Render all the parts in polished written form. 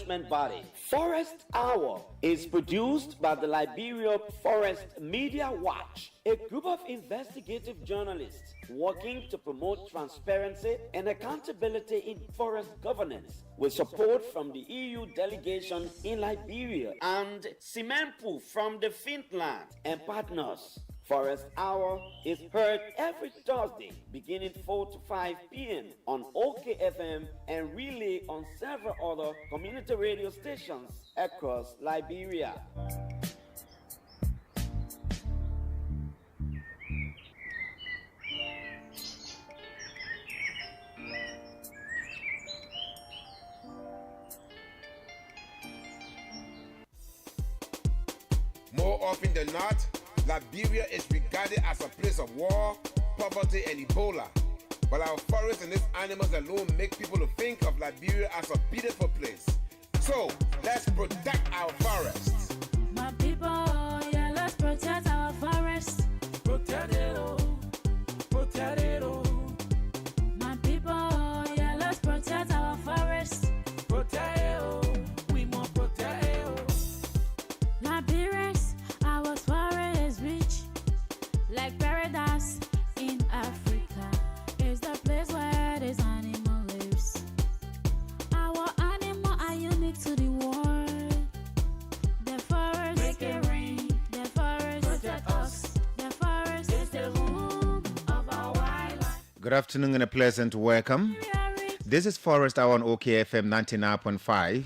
enforcement body. Forest Hour is produced by the Liberia Forest Media Watch, a group of investigative journalists working to promote transparency and accountability in forest governance, with support from the EU delegation in Liberia and Zelemen from the Finland and partners. Forest Hour is heard every Thursday beginning 4 to 5 p.m. on OKFM and relay on several other community radio stations across Liberia. More often than not, Liberia is regarded as a place of war, poverty, and Ebola. But our forests and its animals alone make people think of Liberia as a beautiful place. So, let's protect our forests. My people, yeah, let's protect our forests. Protect it all. Protect it all. My people, yeah, let's protect our forests. Protect it all. We must protect it all. Liberians, our forest is rich, like paradise in Africa. It's the place where this animal lives. Our animals are unique to the world. The forest make it rain. The forest protect us. The forest is the home of our wildlife. Good afternoon and a pleasant welcome. This is Forest Hour on OKFM 99.5.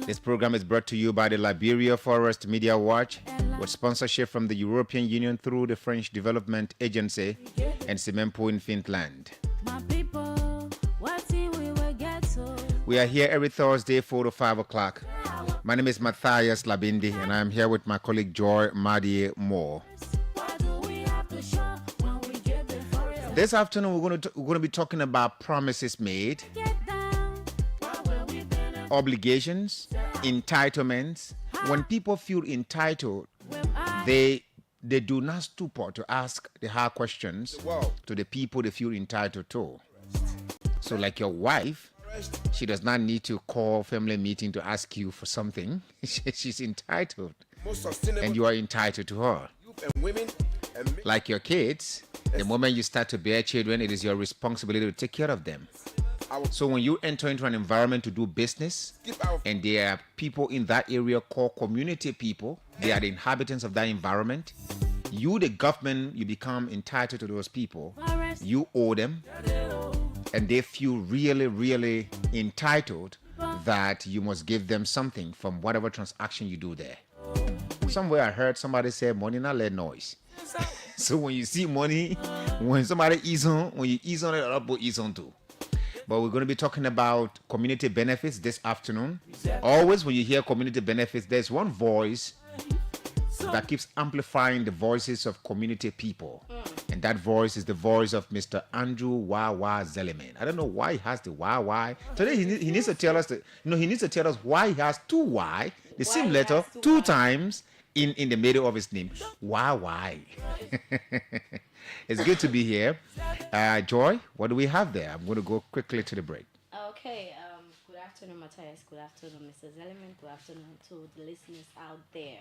This program is brought to you by the Liberia Forest Media Watch, with sponsorship from the European Union through the French Development Agency and Zelemen in Finland. My people, what we will get to. We are here every Thursday, 4 to 5 o'clock. My name is Matthias Labindi, and I am here with my colleague Joy Madie Moore. What do we have to show when we get the forest? This afternoon, we're going to be talking about promises made, Get down. What will we do? obligations, entitlements. When people feel entitled, they do not stupor to ask the hard questions to the people they feel entitled to. So like your wife, she does not need to call family meeting to ask you for something. She's entitled, Most sustainable and you are entitled to her. youth and women and Like your kids, the moment you start to bear children, it is your responsibility to take care of them. So when you enter into an environment to do business, keep our and there are people in that area called community people, they are the inhabitants of that environment, you, the government, you become entitled to those people. You owe them, and they feel really, really entitled that you must give them something from whatever transaction you do there. Somewhere I heard somebody say money not let noise. So when you see money, when somebody ease on, when you ease on it, other people ease on too. But we're going to be talking about community benefits this afternoon. Always when you hear community benefits, there's one voice that keeps amplifying the voices of community people. And that voice is the voice of Mr. Andrew Wawa Zelemen. I don't know why he has the YY. Today he needs to tell us he needs to tell us why he has two Y, the same letter, two times in the middle of his name. Why? It's good to be here. Joy, what do we have there? I'm going to go quickly to the break. Okay, good afternoon, Matthias. Good afternoon, Mr. Zelemen. Good afternoon to the listeners out there.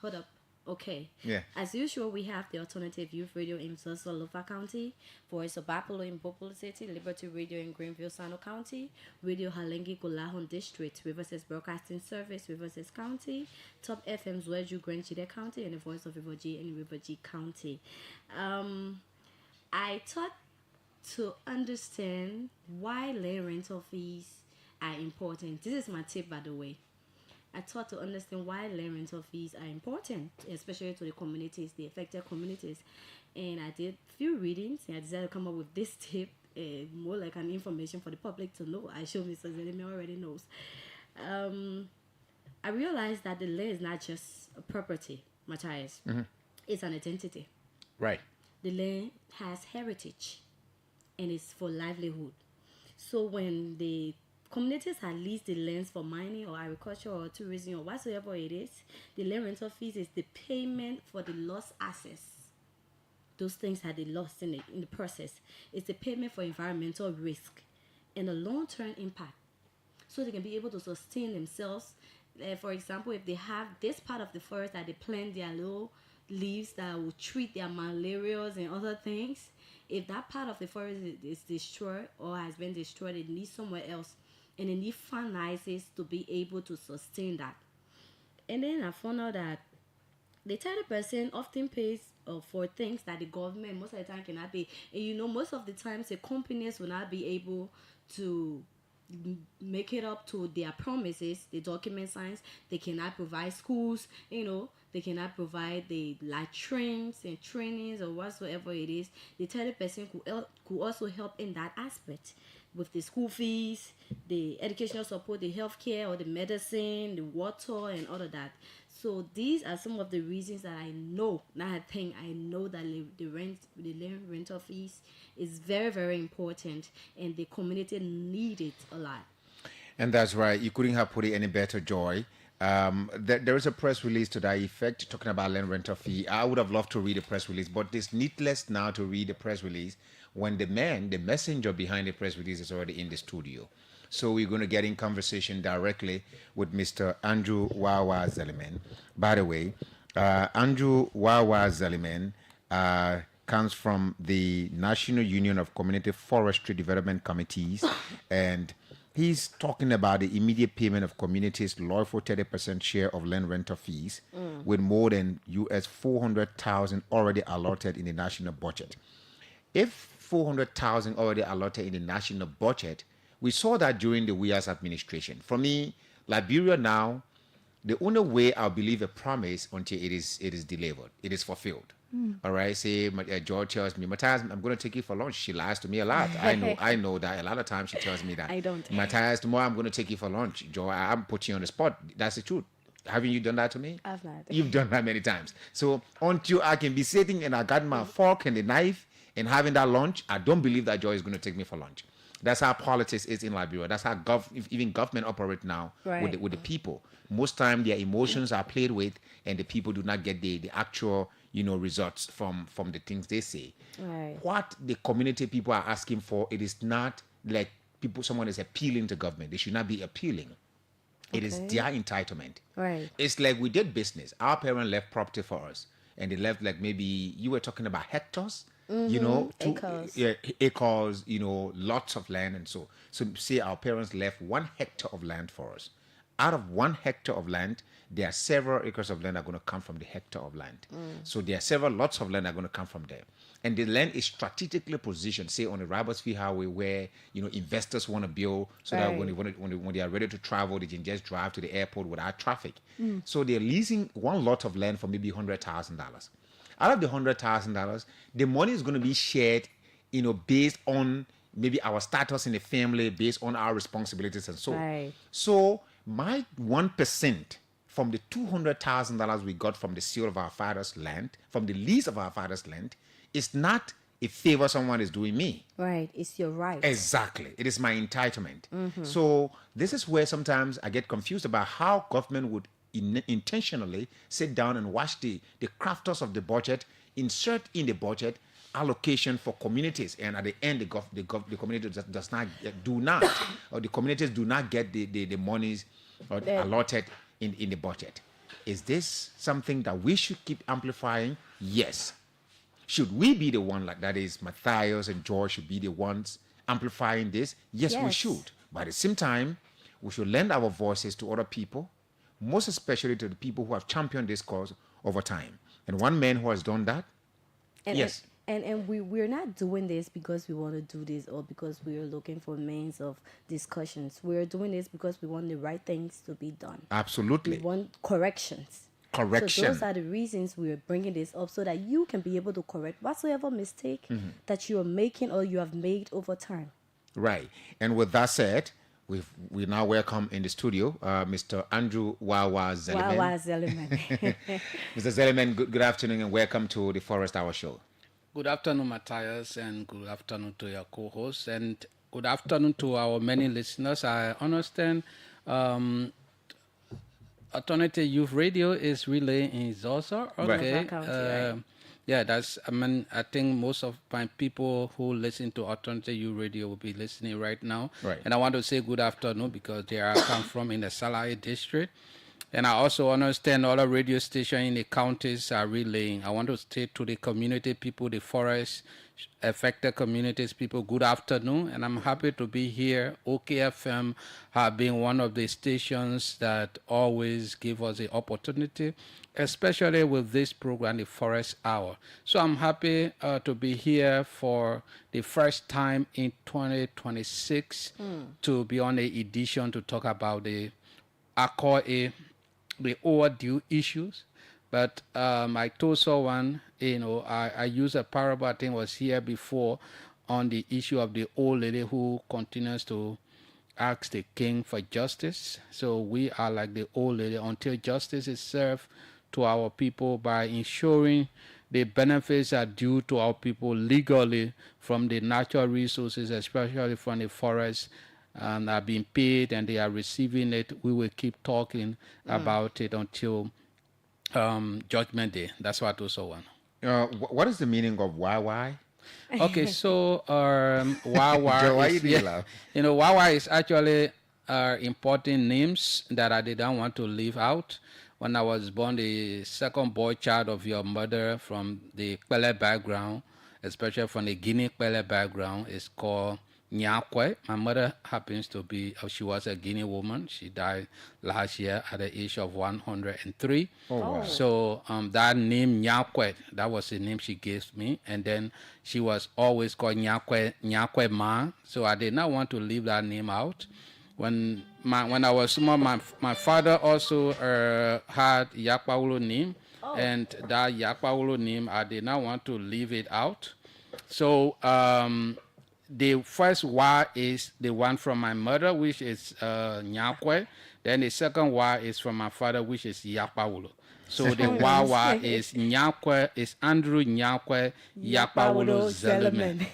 Hold up. Okay. Yeah. As usual, we have the Alternative Youth Radio in Lofa County, Voice of Bapalo in Popolo City, Liberty Radio in Greenville, Sano County, Radio Halengi Golahon District, Riverside Broadcasting Service, Riverside County, Top FM Zweju Grenchide County, and the Voice of River G in River G County. I thought to understand why land rental fees are important. This is my tip, by the way. I thought to understand why land rental fees are important, especially to the communities, the affected communities. And I did a few readings, and I decided to come up with this tip, more like an information for the public to know. I sure Mr. Zelemen already knows. I realized that the land is not just a property, Matthias. Mm-hmm. It's an identity. Right. The land has heritage, and it's for livelihood. So when the communities have leased the lands for mining or agriculture or tourism or whatsoever it is, the land rental fees is the payment for the lost assets those things that they lost in the process. It's a payment for environmental risk and a long-term impact, so they can be able to sustain themselves. For example, if they have this part of the forest that they plant their little leaves that will treat their malarias and other things, if that part of the forest is destroyed or has been destroyed, it needs somewhere else, and they need fundraisers to be able to sustain that. And then I found out that the 30% often pays for things that the government most of the time cannot pay. And most of the times the companies will not be able to make it up to their promises, the document signs. They cannot provide schools, they cannot provide the latrines and trainings or whatsoever it is. The 30% could also help in that aspect with the school fees, the educational support, the healthcare or the medicine, the water and all of that. So these are some of the reasons that I know that the land rental fees is very, very important, and the community need it a lot. And that's right. You couldn't have put it any better, Joy. There is a press release to that effect talking about land rental fee. I would have loved to read the press release, but it's needless now to read the press release when the messenger behind the press release is already in the studio. So we're going to get in conversation directly with Mr. Andrew Wawa Zelemen. By the way, Andrew Wawa Zelemen comes from the National Union of Community Forestry Development Committees, and he's talking about the immediate payment of communities' lawful 30% share of land rental fees, with more than US $400,000 already allotted in the national budget. If 400,000 already allotted in the national budget, we saw that during the Weah's administration. For me, Liberia now, the only way I'll believe a promise until it is delivered, it is fulfilled. All right, say George tells me, Matthias, I'm going to take you for lunch. She lies to me a lot. I know that a lot of times she tells me that. I don't. Matthias, tomorrow I'm going to take you for lunch. Joe, I'm putting you on the spot. That's the truth. Haven't you done that to me? I've not. You've done that many times. So until I can be sitting and I got my fork and the knife and having that lunch, I don't believe that Joy is going to take me for lunch. That's how politics is in Liberia. That's how even government operate now with the people. Most time their emotions are played with, and the people do not get the actual results from the things they say. Right. What the community people are asking for, it is not like someone is appealing to government. They should not be appealing. It is their entitlement. Right. It's like we did business. Our parents left property for us, and they left like maybe you were talking about hectares. Acres. Acres, lots of land. And so say our parents left 1 hectare of land for us. Out of 1 hectare of land, there are several acres of land that are going to come from the hectare of land. So there are several lots of land that are going to come from there. And the land is strategically positioned, say on the Robertsfield Highway, where investors want to build, so that when they are ready to travel, they can just drive to the airport without traffic. So they're leasing 1 lot of land for maybe $100,000. Out of the $100,000, the money is going to be shared, based on maybe our status in the family, based on our responsibilities and so on. Right. So my 1% from the $200,000 we got from the sale of our father's land, from the lease of our father's land, is not a favor someone is doing me. Right. It's your right. Exactly. It is my entitlement. So this is where sometimes I get confused about how government would intentionally sit down and watch the crafters of the budget insert in the budget allocation for communities, and at the end the community or the communities do not get the monies allotted in the budget. Is this something that we should keep amplifying? Yes. Should we be the one, like that is Matthias and George should be the ones amplifying this? Yes, we should. But at the same time, we should lend our voices to other people, most especially to the people who have championed this cause over time. And one man who has done that, yes. And we're not doing this because we want to do this or because we're looking for means of discussions. We're doing this because we want the right things to be done. Absolutely. We want corrections. So those are the reasons we're bringing this up, so that you can be able to correct whatsoever mistake that you are making or you have made over time. Right. And with that said, we now welcome in the studio Mr. Andrew Wawa Zelemen. Wawa Zelemen. Mr. Zelemen, good afternoon and welcome to the Forest Hour Show. Good afternoon, Matthias, and good afternoon to your co-host, and good afternoon to our many listeners. I understand Alternative Youth Radio is really in Zosa. Okay. Right. Yeah, I think most of my people who listen to Alternative U Radio will be listening right now. Right. And I want to say good afternoon because they are come from in the Salai district. And I also understand other radio stations in the counties are relaying. I want to say to the community people, the forest affected communities people, good afternoon. And I'm happy to be here. OKFM have been one of the stations that always give us the opportunity, especially with this program, the Forest Hour. So I'm happy to be here for the first time in 2026 to be on the edition to talk about the overdue issues. But I told someone, I used a parable, I think was here before, on the issue of the old lady who continues to ask the king for justice. So we are like the old lady until justice is served to our people by ensuring the benefits are due to our people legally from the natural resources, especially from the forest, are being paid and they are receiving it. We will keep talking about it until Judgment Day. That's what I also want. What is the meaning of YY? Okay, so Wawa Joe, why is, you laugh? Wawa is actually important names that I didn't want to leave out. When I was born, the second boy child of your mother from the Kwele background, especially from the Guinea Kwele background, is called Nyakwe. My mother happens to be, she was a Guinea woman. She died last year at the age of 103. Oh, wow. So that name Nyakwe, that was the name she gave me. And then she was always called Nyakwe Ma. So I did not want to leave that name out. When I was small, my father also had Yakpaulo name. And that Yakpaulo name, I did not want to leave it out. So the first Y is the one from my mother, which is Nyakwe. Then the second Y is from my father, which is Yakpaulo. So the Wawa is Nyakwe, is Andrew Nyakwe Yakpaulo Zelemen.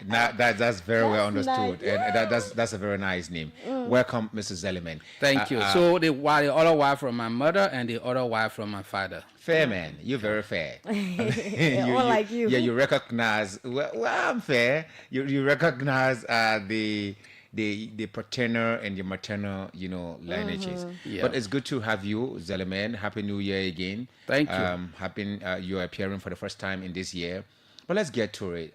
That's very well understood, and that's a very nice name. Welcome, Mrs. Zelemen. Thank you. So the other Y from my mother and the other Y from my father. Fair man, you're very fair. Like you. Yeah, you recognize. Well, I'm fair. You recognize the paternal and the maternal, lineages. Yeah. But it's good to have you, Zelemen. Happy New Year again. Thank you. Happy you're appearing for the first time in this year. But let's get to it.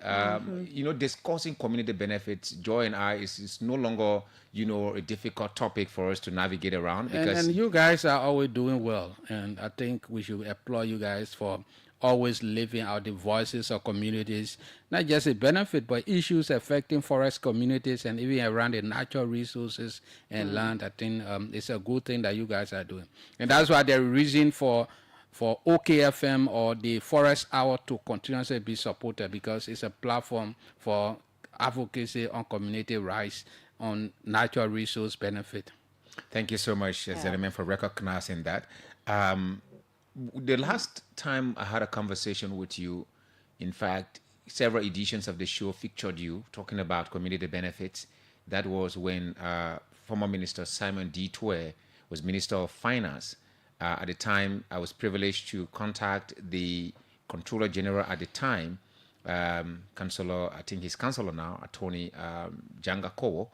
Discussing community benefits, Joy and I, is no longer, a difficult topic for us to navigate around. Because And you guys are always doing well. And I think we should applaud you guys for always living out the voices of communities, not just a benefit, but issues affecting forest communities and even around the natural resources and land. I think it's a good thing that you guys are doing. And that's why the reason for OKFM or the Forest Hour to continuously be supported, because it's a platform for advocacy on community rights, on natural resource benefit. Thank you so much, Zelemen, for recognizing that. The last time I had a conversation with you, in fact, several editions of the show featured you talking about community benefits. That was when former Minister Simon D. Twe was Minister of Finance. At the time, I was privileged to contact the Controller General at the time, Councillor, I think he's Councillor now, Attorney Janga Kowo,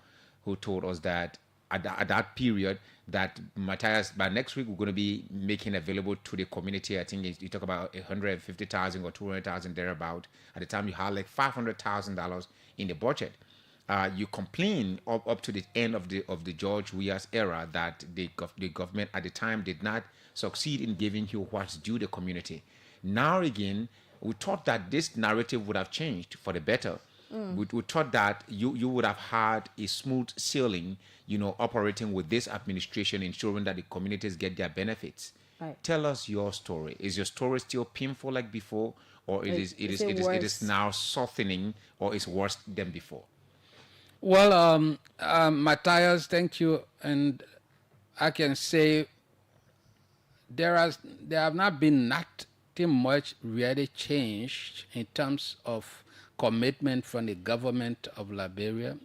who told us that at that period, that Matthias, by next week, we're going to be making available to the community. I think you talk about 150,000 or 200,000 thereabout. At the time, you had like $500,000 in the budget. You complained up to the end of the George Weah's era that the government at the time did not succeed in giving you what's due the community. Now again, we thought that this narrative would have changed for the better. We thought that you would have had a smooth sailing, operating with this administration, ensuring that the communities get their benefits. Right. Tell us your story. Is your story still painful like before, or it is now softening, or is worse than before? Well, Matthias, thank you. And I can say there have not been nothing much really changed in terms of commitment from the government of Liberia.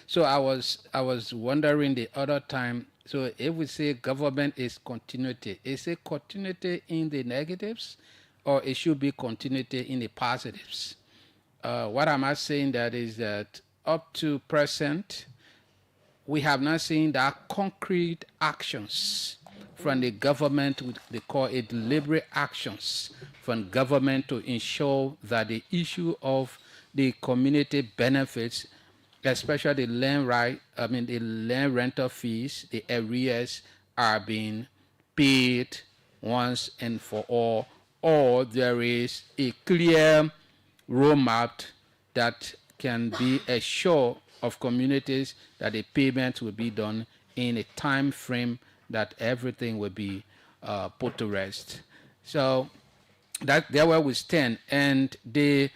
So I was wondering the other time, so if we say government is continuity, is it continuity in the negatives or it should be continuity in the positives. What am I saying that is that up to present, we have not seen that concrete actions from the government, they call it deliberate actions from government to ensure that the issue of the community benefits, especially the the land rental fees, the arrears are being paid once and for all, or there is a clear roadmap that can be assured of communities that the payments will be done in a time frame that everything will be put to rest. So that there where we stand, and the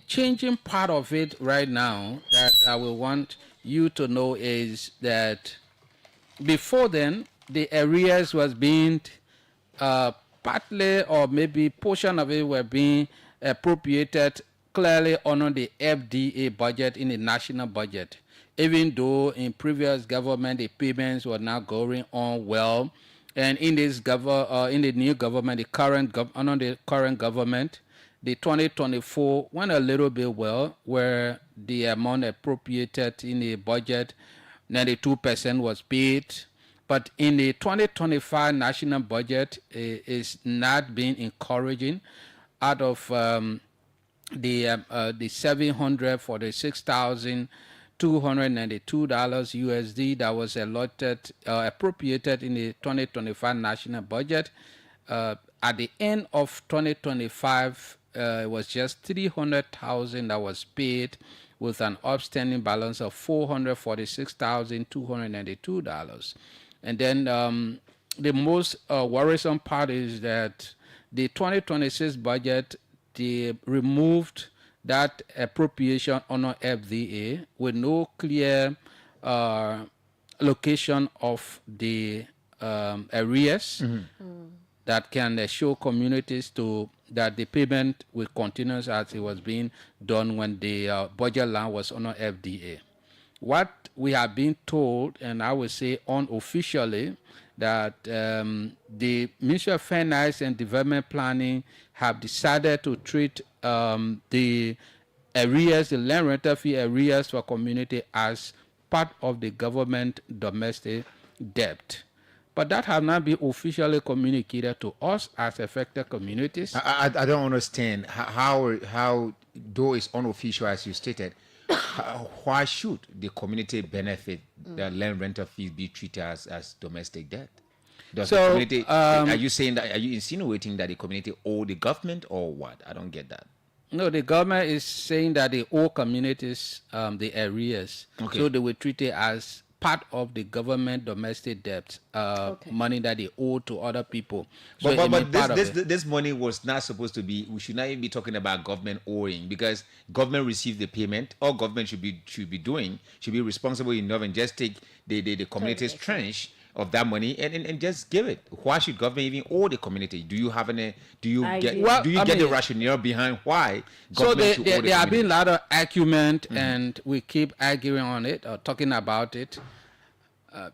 changing part of it right now that I will want you to know is that before then the arrears was being partly or maybe portion of it were being appropriated clearly under the FDA budget in the national budget, even though in previous government the payments were not going on well, and in this in the new government, under the current government, the 2024 went a little bit well, where the amount appropriated in the budget, 92% was paid. But in the 2025 national budget, is not being encouraging. Out of the $746,292 USD that was appropriated in the 2025 national budget, at the end of 2025, it was just $300,000 that was paid, with an outstanding balance of $446,292. And then the most worrisome part is that the 2026 budget, they removed that appropriation under FDA with no clear location of the arrears that can assure communities that the payment will continue as it was being done when the budget line was under FDA. What we have been told, and I would say unofficially, that the Ministry of Finance and Development Planning have decided to treat the arrears, the land rental fee arrears for community, as part of the government domestic debt. But that has not been officially communicated to us as affected communities. I don't understand how though it's unofficial as you stated, why should the community benefit the land rental fees be treated as domestic debt? Does the community, are you saying that, are you insinuating that the community owe the government or what? I don't get that. No, the government is saying that they owe communities the arrears. Okay. So they will treat it as part of the government domestic debt, money that they owe to other people. So but this money was not supposed to be, we should not even be talking about government owing, because government received the payment. All government should be responsible enough and just take the community's tranche of that money and just give it. Why should government even owe the community? Do you have any? Do you get the rationale behind why government should owe the community? There have been a lot of argument, and we keep arguing on it or talking about it.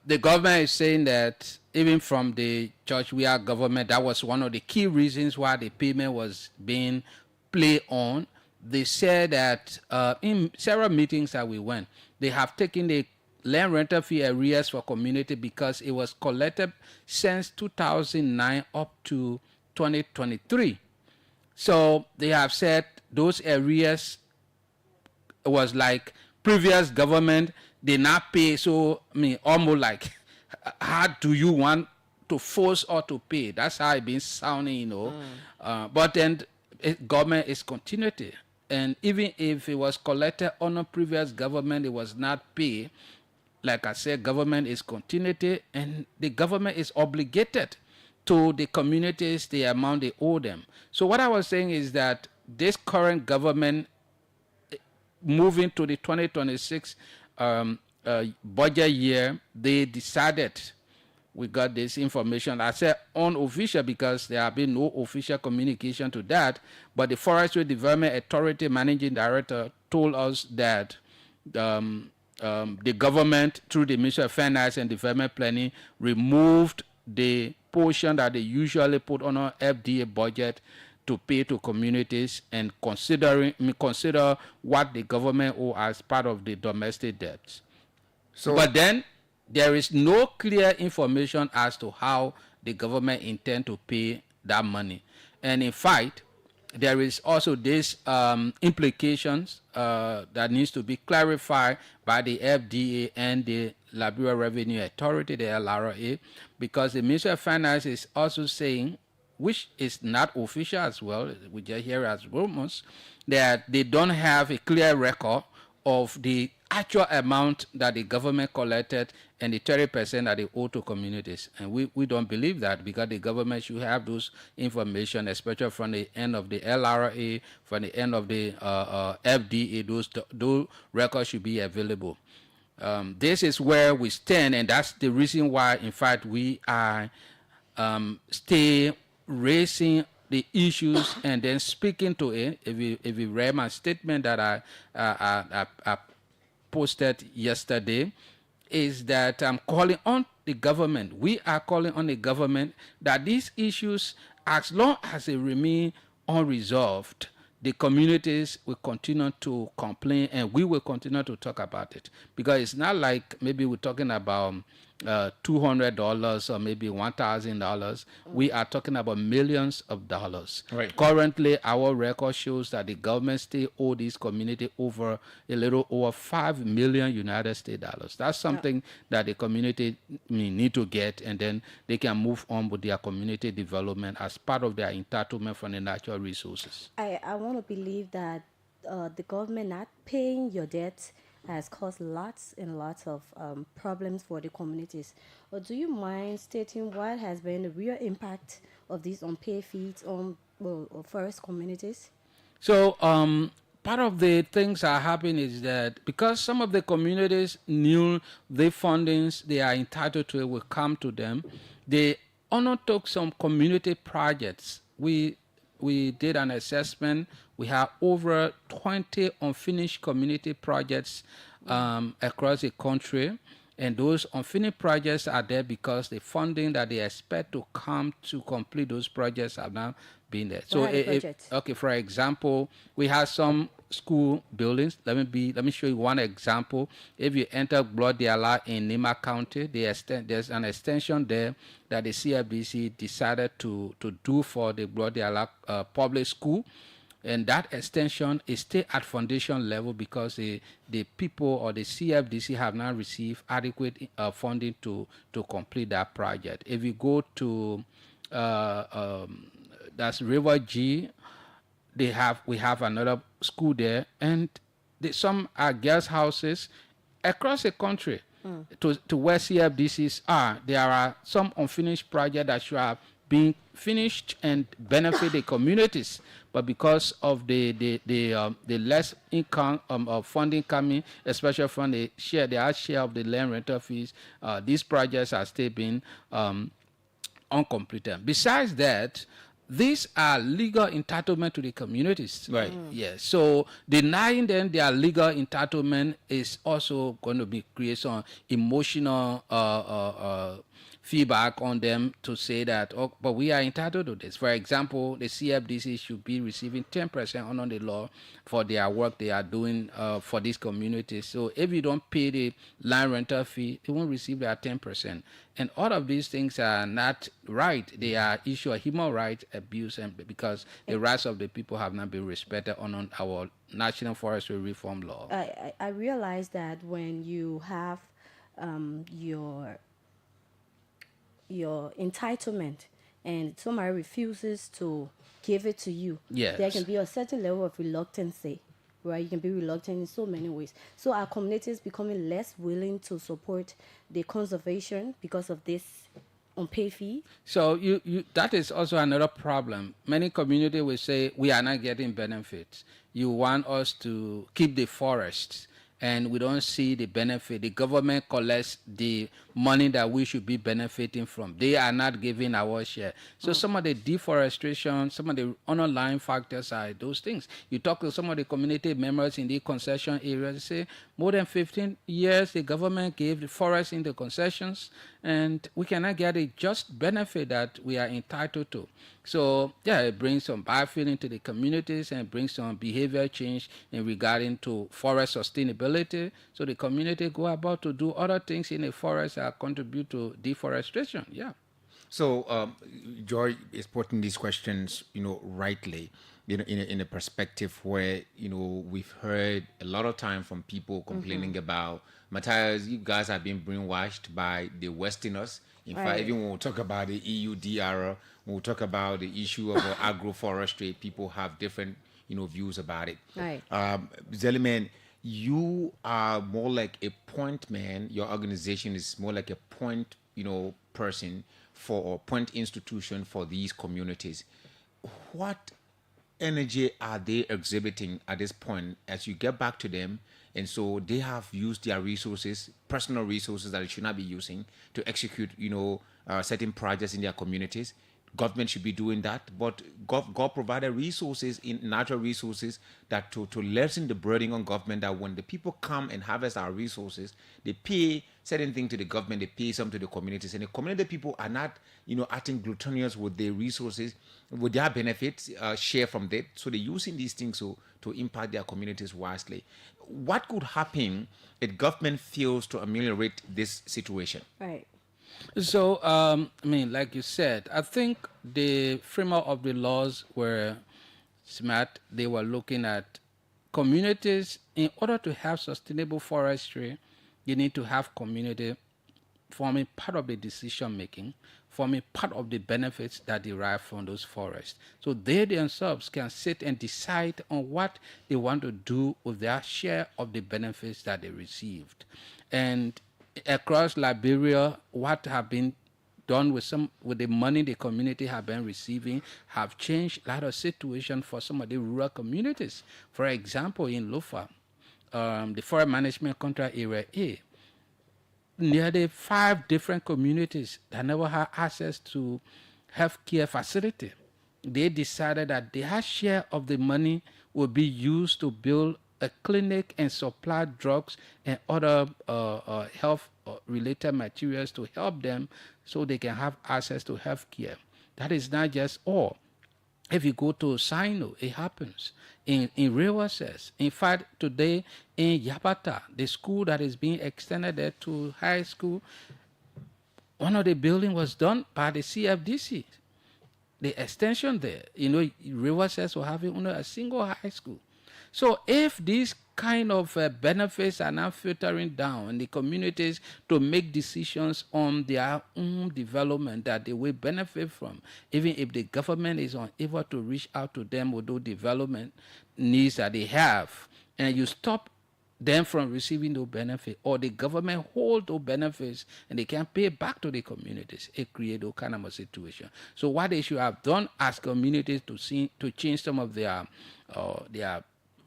The government is saying that even from the Georgia government, that was one of the key reasons why the payment was being played on. They said that in several meetings that we went, they have taken the land rental fee arrears for community because it was collected since 2009 up to 2023. So they have said those arrears was like previous government did not pay. So I mean, almost like, how do you want to force or to pay? That's how it been sounding, you know. But then government is continuity, and even if it was collected on a previous government, it was not paid. Like I said, government is continuity, and the government is obligated to the communities the amount they owe them. So what I was saying is that this current government, moving to the 2026 budget year, they decided, we got this information, I said unofficial because there have been no official communication to that, but the Forestry Development Authority Managing Director told us that the government, through the Ministry of Finance and Development Planning, removed the portion that they usually put on an FDA budget to pay to communities and consider what the government owe as part of the domestic debt. So, But then there is no clear information as to how the government intend to pay that money. And in fact, there is also this implications that needs to be clarified by the FDA and the Liberia Revenue Authority, the LRA, because the Ministry of Finance is also saying, which is not official as well, we just hear as rumors, that they don't have a clear record of the actual amount that the government collected and the 30% that they owe to communities. And we don't believe that, because the government should have those information, especially from the end of the LRA, from the end of the FDA, those records should be available. This is where we stand, and that's the reason why, in fact, we are stay raising the issues and then speaking to it. If you read my statement that I posted yesterday, is that I'm calling on the government. We are calling on the government that these issues, as long as they remain unresolved, the communities will continue to complain, and we will continue to talk about it, because it's not like maybe we're talking about $200 or maybe $1,000. We are talking about millions of dollars. Right. Currently, our record shows that the government still owe this community over a little over $5 million United States dollars. That's something that the community need to get, and then they can move on with their community development as part of their entitlement from the natural resources. I want to believe that the government not paying your debt has caused lots and lots of problems for the communities. Or do you mind stating what has been the real impact of these unpaid fees on forest communities? So part of the things that happen is that because some of the communities knew the fundings they are entitled to will come to them, they undertook some community projects. We did an assessment. We have over 20 unfinished community projects across the country. And those unfinished projects are there because the funding that they expect to come to complete those projects have not been there. What are the projects? Okay, for example, we have some school buildings. Let me show you one example. If you enter Glodiala in Nima County, there's an extension there that the CFDC decided to do for the Glodiala public school. And that extension is still at foundation level because the people or the CFDC have not received adequate funding to complete that project. If you go to that's River G, we have another school there, and some are girls' houses across the country to where CFDCs are. There are some unfinished projects that should have been finished and benefit the communities, but because of the less income of funding coming, especially from the share of the land rental fees, these projects are still being uncompleted. Besides that, these are legal entitlement to the communities. Right. Yes. So denying them their legal entitlement is also going to be create some emotional feedback on them to say that, oh, but we are entitled to this. For example, the CFDC should be receiving 10% under the law for their work they are doing for these communities. So if you don't pay the land rental fee, they won't receive their 10%. And all of these things are not right. They are issue of human rights abuse, and because the rights of the people have not been respected on our National Forestry Reform Law. I realize that when you have your entitlement and somebody refuses to give it to you, Yes. there can be a certain level of reluctancy, right? You can be reluctant in so many ways. So our communities becoming less willing to support the conservation because of this unpaid fee. So you that is also another problem. Many communities will say we are not getting benefits. You want us to keep the forests, and we don't see the benefit. The government collects the money that we should be benefiting from. They are not giving our share. So some of the deforestation, some of the underlying factors are those things. You talk to some of the community members in the concession areas, they say more than 15 years the government gave the forest in the concessions, and we cannot get a just benefit that we are entitled to. So yeah, it brings some bad feeling to the communities and brings some behavior change in regarding to forest sustainability. So the community go about to do other things in the forest that contribute to deforestation. Yeah. So, Joy is putting these questions, rightly, in a perspective where, we've heard a lot of time from people complaining about, Matthias, you guys have been brainwashed by the Westerners. In fact, even when we talk about the EUDR, when we talk about the issue of agroforestry, people have different, views about it. Right. Zelemen, you are more like a point man. Your organization is more like a point, person for or point institution for these communities. What energy are they exhibiting at this point as you get back to them? And so they have used their resources, personal resources that they should not be using to execute, certain projects in their communities. Government should be doing that, but God provided resources, in natural resources, that to lessen the burden on government, that when the people come and harvest our resources, they pay certain things to the government, they pay some to the communities, and the community people are not, acting gluttonous with their resources, with their benefits, share from that. So they're using these things to impact their communities wisely. What could happen if government fails to ameliorate this situation? Right. So, like you said, I think the framework of the laws were smart. They were looking at communities. In order to have sustainable forestry, you need to have community forming part of the decision making, forming part of the benefits that derive from those forests. So they themselves can sit and decide on what they want to do with their share of the benefits that they received. And across Liberia, what have been done with the money the community have been receiving have changed a lot of situation for some of the rural communities. For example, in Lofa, the Forest Management Contract Area A, nearly 5 different communities that never had access to healthcare facility. They decided that their share of the money would be used to build a clinic and supply drugs and other health related materials to help them so they can have access to health care. That is not just all. If you go to Sino, it happens. In Rewasses, in fact, today in Yapata, the school that is being extended there to high school, one of the buildings was done by the CFDC. The extension there, Rewasses will have only a single high school. So if these kind of benefits are now filtering down in the communities to make decisions on their own development that they will benefit from, even if the government is unable to reach out to them with those development needs that they have, and you stop them from receiving those benefits, or the government hold those benefits and they can pay back to the communities, it creates those kind of a situation. So what they should have done as communities to change some of their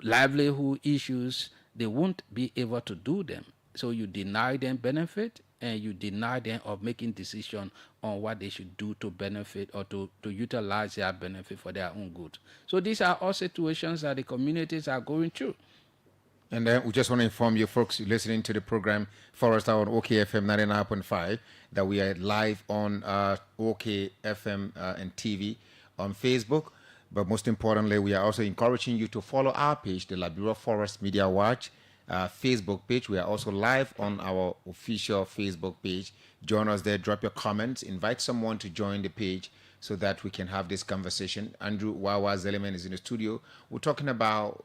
livelihood issues, they won't be able to do them. So you deny them benefit, and you deny them of making decision on what they should do to benefit or to utilize their benefit for their own good. So these are all situations that the communities are going through. And then we just want to inform you folks listening to the program Forest Hour on OKFM 99.5 that we are live on OKFM and TV on Facebook. But most importantly, we are also encouraging you to follow our page, the Liberia Forest Media Watch Facebook page. We are also live on our official Facebook page. Join us there, drop your comments, invite someone to join the page so that we can have this conversation. Andrew Wawa Zelemen is in the studio. We're talking about,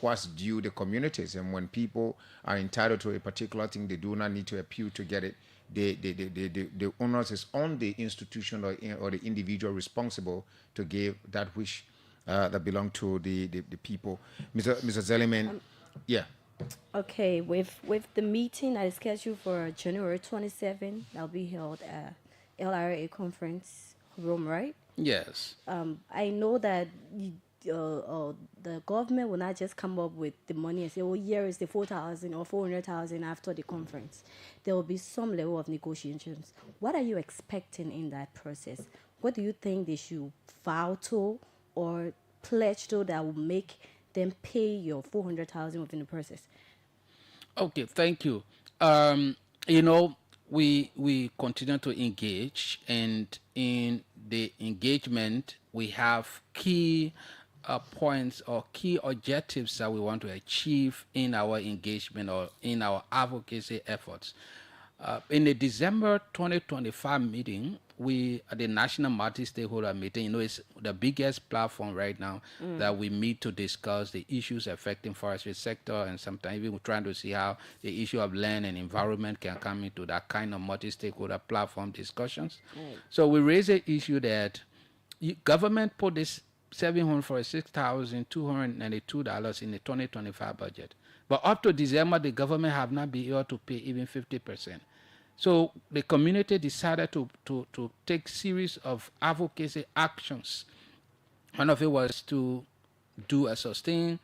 what's due the communities. And when people are entitled to a particular thing, they do not need to appeal to get it. The onus is on the institution or the individual responsible to give that which that belong to the people. Mr. Zelemen, yeah. Okay, with the meeting that is scheduled for January 27, that'll be held at LRA conference room, right? Yes. I know that the government will not just come up with the money and say, "Oh, here is the 4,000 or 400,000 after the conference." There will be some level of negotiations. What are you expecting in that process? What do you think they should vow to or pledge to that will make them pay your 400,000 within the process? Okay, thank you. We continue to engage, and in the engagement, we have key points or key objectives that we want to achieve in our engagement or in our advocacy efforts. In the December 2025 meeting, we at the National Multi-Stakeholder Meeting, it's the biggest platform right now that we meet to discuss the issues affecting forestry sector, and sometimes even we're trying to see how the issue of land and environment can come into that kind of multi-stakeholder platform discussions. Right. So we raise the issue that government put this $746,292 in the 2025 budget. But up to December, the government have not been able to pay even 50%. So the community decided to take series of advocacy actions. One of it was to do a sustained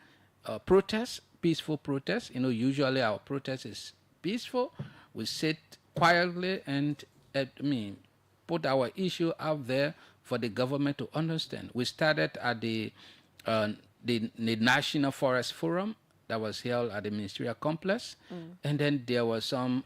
protest, peaceful protest. Usually our protest is peaceful. We sit quietly and put our issue out there for the government to understand. We started at the National Forest Forum that was held at the Ministerial Complex, and then there was some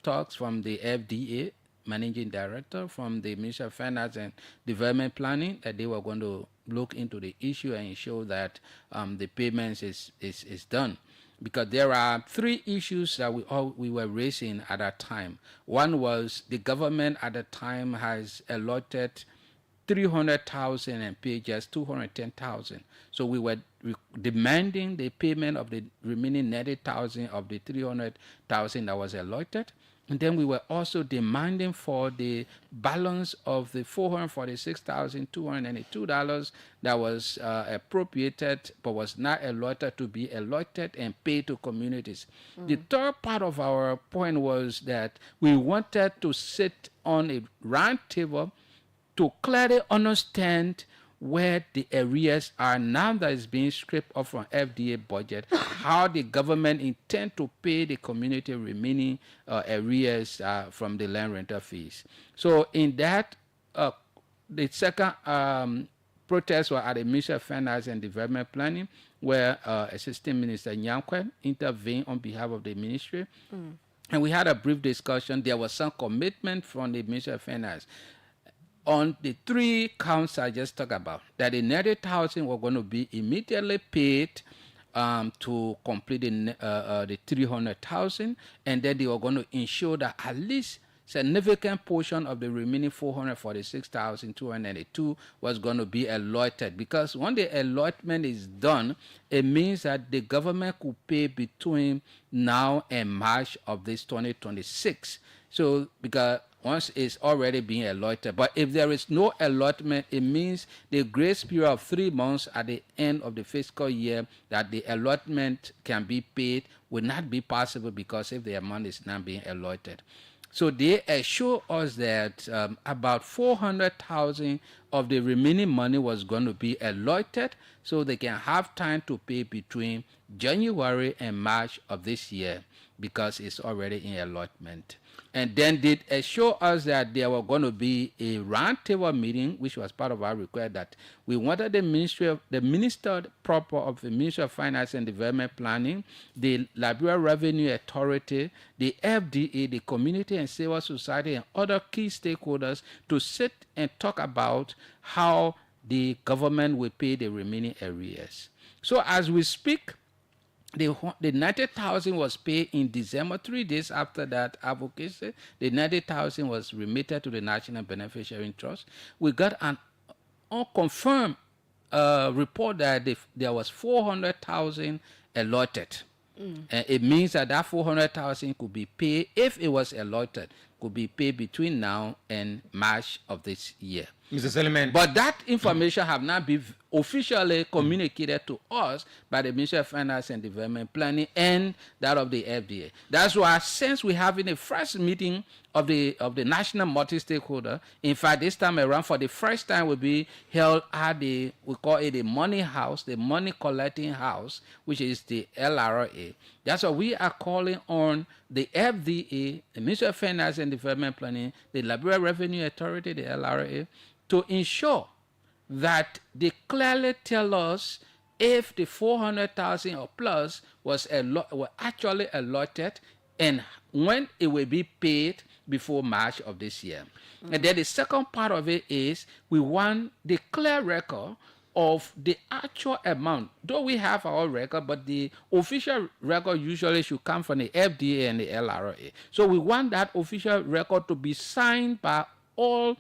talks from the FDA managing director, from the Ministry of Finance and Development Planning, that they were going to look into the issue and ensure that the payments is done. Because there are three issues that we were raising at that time. One was the government at the time has allotted 300,000 and paid just 210,000. So we were demanding the payment of the remaining 90,000 of the 300,000 that was allotted. And then we were also demanding for the balance of the $446,292 that was appropriated but was not allotted to be allotted and paid to communities. The third part of our point was that we wanted to sit on a round table to clearly understand where the arrears are now that is being stripped off from FDA budget, how the government intend to pay the community remaining arrears from the land rental fees. So in that, the second protest was at the Ministry of Finance and Development Planning, where Assistant Minister Nyankwe intervened on behalf of the ministry. And we had a brief discussion. There was some commitment from the Ministry of Finance on the three counts I just talked about, that the 90,000 were going to be immediately paid to complete the 300,000, and then they were going to ensure that at least significant portion of the remaining 446,292 was going to be allotted. Because when the allotment is done, it means that the government could pay between now and March of this 2026. So because once it's already being allotted. But if there is no allotment, it means the grace period of 3 months at the end of the fiscal year that the allotment can be paid will not be possible, because if the amount is not being allotted. So they assure us that about 400,000 of the remaining money was going to be allotted, so they can have time to pay between January and March of this year, because it's already in allotment. And then they assure us that there were going to be a roundtable meeting, which was part of our request, that we wanted the Minister proper of the Ministry of Finance and Development Planning, the Liberia Revenue Authority, the FDA, the community and civil society, and other key stakeholders to sit and talk about how the government will pay the remaining arrears. So as we speak, the 90,000 was paid in December. 3 days after that advocacy, the 90,000 was remitted to the National Beneficiary Trust. We got an unconfirmed report that there was 400,000 allotted. It means that 400,000 could be paid if it was allotted. could be paid between now and March of this year. Mr. Zelemen. But that information have not been officially communicated to us by the Ministry of Finance and Development Planning and that of the FDA. That's why since we're having a first meeting of the national multi-stakeholder, in fact, this time around, for the first time, will be held at we call it the money house, the money collecting house, which is the LRA. That's why we are calling on the FDA, the Ministry of Finance and Development Planning, the Liberia Revenue Authority, the LRA, to ensure that they clearly tell us if the 400,000 or plus were actually allotted and when it will be paid before March of this year. And then the second part of it is we want the clear record of the actual amount. Though we have our record, but the official record usually should come from the FDA and the LRA. So we want that official record to be signed by all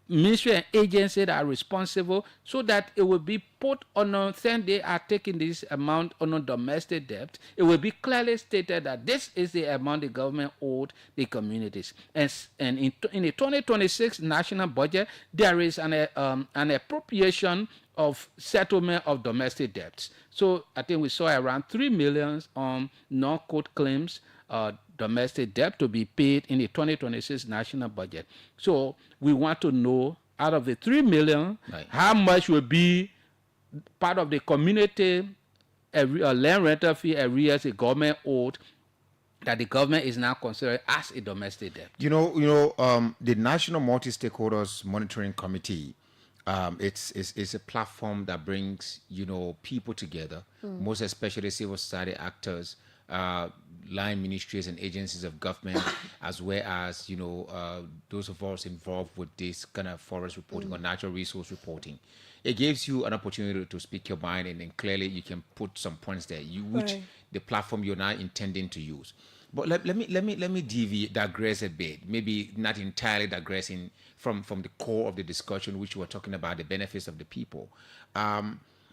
ministry and agencies that are responsible, so that it will be put on a thing they are taking this amount on a domestic debt. It will be clearly stated that this is the amount the government owed the communities. And in the 2026 national budget, there is an appropriation of settlement of domestic debts. So I think we saw around 3 million on non-court claims, domestic debt to be paid in the 2026 national budget. So we want to know, out of the 3 million, right, how much will be part of the community land rental fee arrears the government owed, that the government is now considering as a domestic debt. The National Multi-Stakeholders Monitoring Committee, it's a platform that brings people together, most especially civil society actors, line ministries and agencies of government, as well as those of us involved with this kind of forest reporting or natural resource reporting. It gives you an opportunity to speak your mind, and then clearly you can put some points there, which Right. the platform you're now intending to use. But let me digress a bit, maybe not entirely digressing from the core of the discussion, which we're talking about the benefits of the people.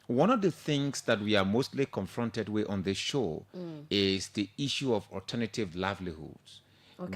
One of the things that we are mostly confronted with on this show is the issue of alternative livelihoods. Okay.